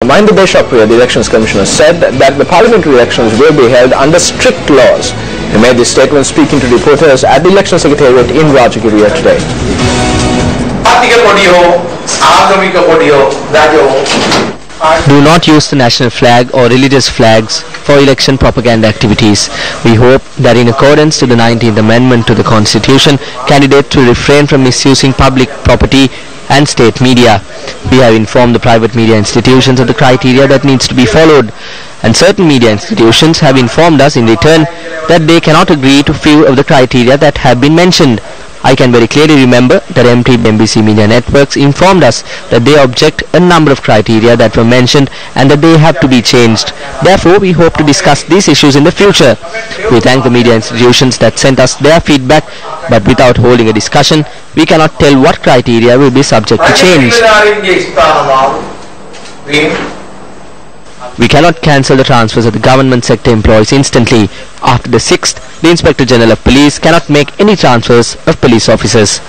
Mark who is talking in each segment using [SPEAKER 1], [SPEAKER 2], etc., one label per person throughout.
[SPEAKER 1] Mahinda Deshapriya, the Elections Commissioner, said that the parliamentary elections will be held under strict laws. He made this statement speaking to reporters at the Election Secretariat in Rajagiriya today.
[SPEAKER 2] Do not use the national flag or religious flags for election propaganda activities. We hope that in accordance to the 19th Amendment to the Constitution, candidates will refrain from misusing public property and state media. We have informed the private media institutions of the criteria that needs to be followed, and certain media institutions have informed us in return that they cannot agree to few of the criteria that have been mentioned. I can very clearly remember that MTV MBC Media Networks informed us that they object a number of criteria that were mentioned and that they have to be changed. Therefore, we hope to discuss these issues in the future. We thank the media institutions that sent us their feedback, but without holding a discussion, we cannot tell what criteria will be subject to change. We cannot cancel the transfers of the government sector employees instantly. After the 6th, the Inspector General of Police cannot make any transfers of police officers.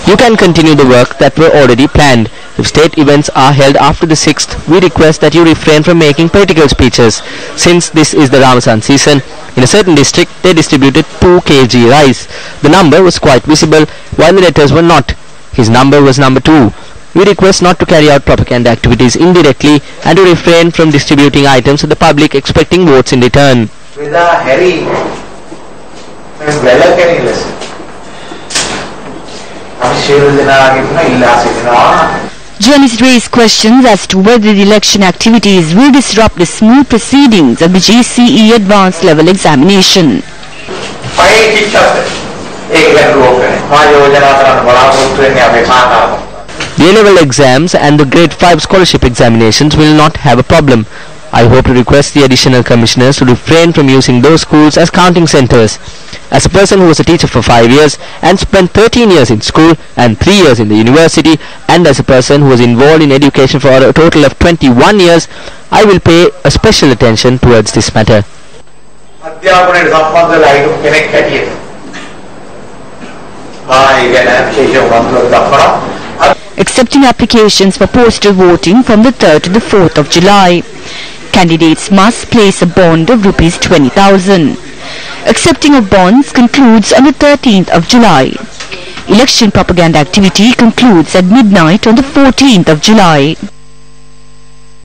[SPEAKER 2] You can continue the work that were already planned. If state events are held after the 6th, we request that you refrain from making political speeches. Since this is the Ramadan season, in a certain district they distributed 2 kg rice. The number was quite visible while the letters were not. His number was number 2. We request not to carry out propaganda activities indirectly and to refrain from distributing items to the public expecting votes in return.
[SPEAKER 3] Journalists raised questions as to whether the election activities will disrupt the smooth proceedings of the GCE Advanced Level Examination.
[SPEAKER 2] The A-level exams and the Grade 5 scholarship examinations will not have a problem. I hope to request the additional commissioners to refrain from using those schools as counting centres. As a person who was a teacher for 5 years and spent 13 years in school and 3 years in the university, and as a person who was involved in education for a total of 21 years, I will pay a special attention towards this matter.
[SPEAKER 3] Accepting applications for postal voting from the 3rd to the 4th of July. Candidates must place a bond of Rs 20,000. Accepting of bonds concludes on the 13th of July. Election propaganda activity concludes at midnight on the 14th of July.